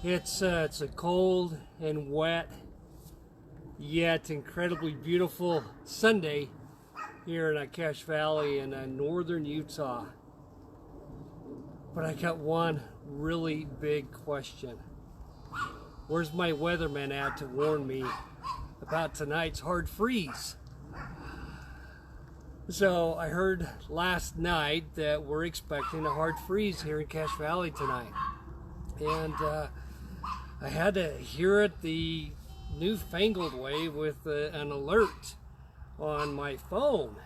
It's a cold and wet, yet incredibly beautiful Sunday here in Cache Valley in northern Utah. But I got one really big question. Where's my weatherman at to warn me about tonight's hard freeze? So I heard last night that we're expecting a hard freeze here in Cache Valley tonight. And I had to hear it the newfangled way with an alert on my phone.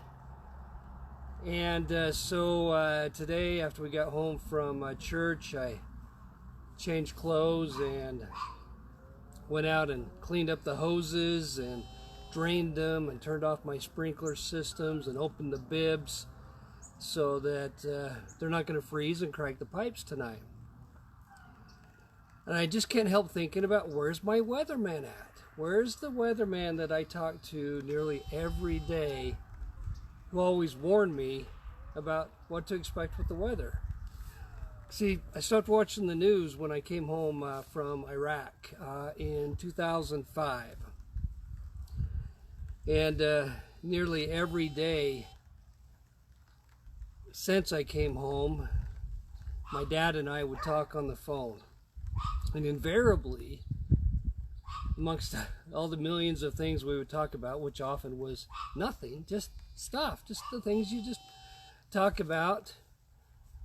And so today, after we got home from church, I changed clothes and went out and cleaned up the hoses and drained them and turned off my sprinkler systems and opened the bibs so that they're not going to freeze and crack the pipes tonight. And I just can't help thinking about, where's my weatherman at? Where's the weatherman that I talk to nearly every day, who always warned me about what to expect with the weather? See, I stopped watching the news when I came home from Iraq in 2005. And nearly every day since I came home, my dad and I would talk on the phone. And invariably, amongst all the millions of things we would talk about, which often was nothing, just stuff, just the things you just talk about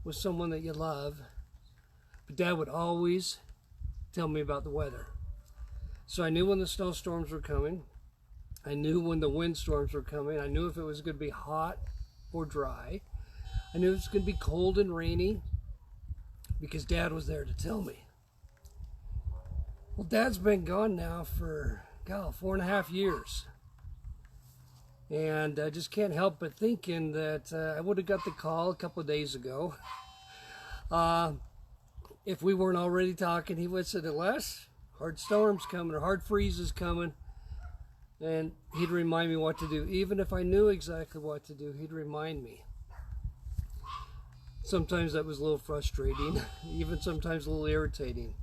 with someone that you love, but Dad would always tell me about the weather. So I knew when the snowstorms were coming. I knew when the windstorms were coming. I knew if it was going to be hot or dry. I knew it was going to be cold and rainy because Dad was there to tell me. Well, Dad's been gone now for, 4.5 years. And I just can't help but thinking that I would have got the call a couple of days ago. If we weren't already talking, he would have said, Les, hard storms coming or hard freezes coming. And he'd remind me what to do. Even if I knew exactly what to do, he'd remind me. Sometimes that was a little frustrating, even sometimes a little irritating.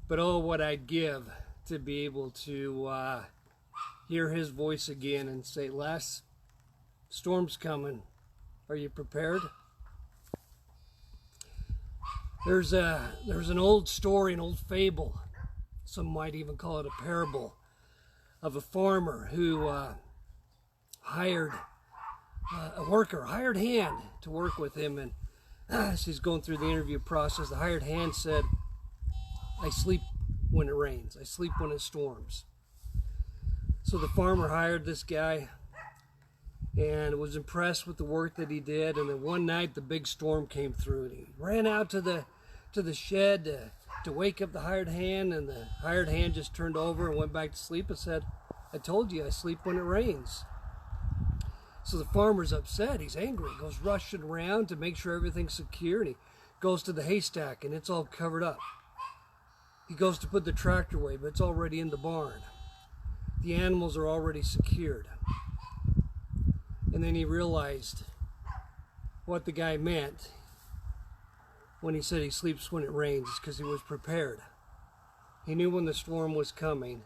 But oh, what I'd give to be able to hear his voice again and say, Les, storm's coming. Are you prepared? There's an old story, an old fable. Some might even call it a parable, of a farmer who hired a worker, hired hand to work with him. And as he's going through the interview process, the hired hand said, I sleep when it rains. I sleep when it storms. So the farmer hired this guy and was impressed with the work that he did. And then one night the big storm came through, and he ran out to the shed to wake up the hired hand, and the hired hand just turned over and went back to sleep and said, I told you I sleep when it rains. So the farmer's upset. He's angry. He goes rushing around to make sure everything's secure, and he goes to the haystack and it's all covered up. He goes to put the tractor away, but it's already in the barn. The animals are already secured. And then he realized what the guy meant when he said he sleeps when it rains. It's because he was prepared. He knew when the storm was coming,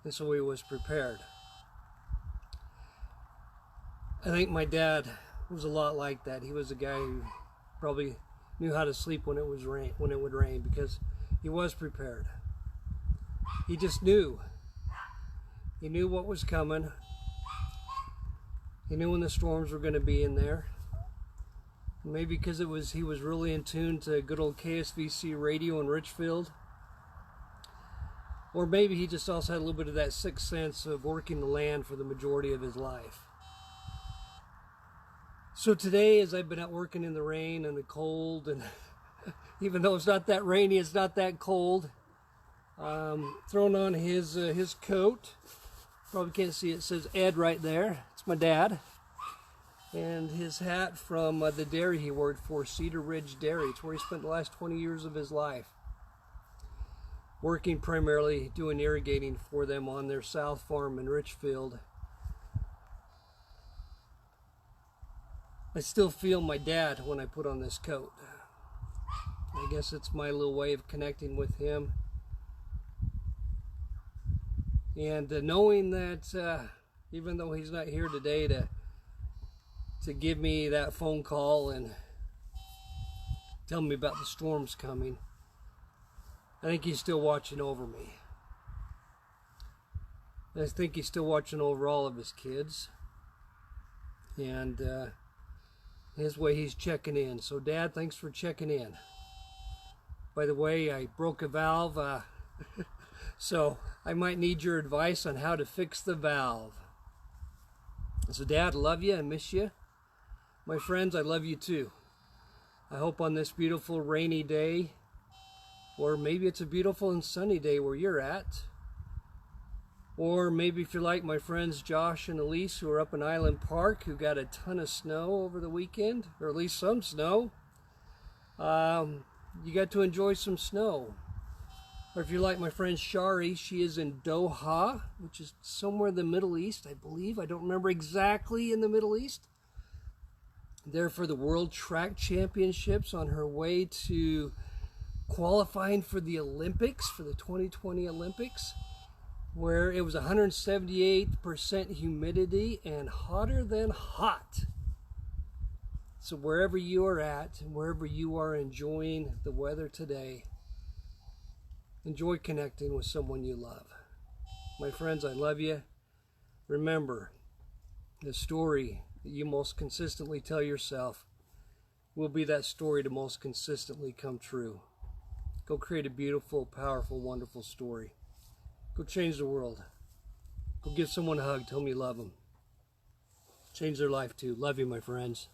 and so he was prepared. I think my dad was a lot like that. He was a guy who probably knew how to sleep when it would rain, because he was prepared. He just knew. He knew what was coming. He knew when the storms were going to be in there. Maybe because he was really in tune to good old KSVC radio in Richfield. Or maybe he just also had a little bit of that sixth sense of working the land for the majority of his life. So today, as I've been out working in the rain and the cold, and even though it's not that rainy, it's not that cold, throwing on his coat. Probably can't see it. It says Ed right there. It's my dad. And his hat from the dairy he worked for, Cedar Ridge Dairy. It's where he spent the last 20 years of his life, working primarily doing irrigating for them on their south farm in Richfield. I still feel my dad when I put on this coat. I guess it's my little way of connecting with him. And knowing that even though he's not here today to give me that phone call and tell me about the storms coming, I think he's still watching over me. I think he's still watching over all of his kids. And his way he's checking in. So Dad, thanks for checking in. By the way, I broke a valve, so I might need your advice on how to fix the valve. So Dad, I love you, I miss you. My friends, I love you too. I hope on this beautiful rainy day, or maybe it's a beautiful and sunny day where you're at, or maybe if you're like my friends Josh and Elise who are up in Island Park who got a ton of snow over the weekend, or at least some snow, you got to enjoy some snow. Or if you're like my friend Shari, she is in Doha, which is somewhere in the Middle East, I believe. I don't remember exactly, in the Middle East. There for the World Track Championships, on her way to qualifying for the Olympics, for the 2020 Olympics, where it was 178% humidity and hotter than hot. So wherever you are at, and wherever you are enjoying the weather today, enjoy connecting with someone you love. My friends, I love you. Remember, the story that you most consistently tell yourself will be that story to most consistently come true. Go create a beautiful, powerful, wonderful story. Go change the world. Go give someone a hug. Tell them you love them. Change their life too. Love you, my friends.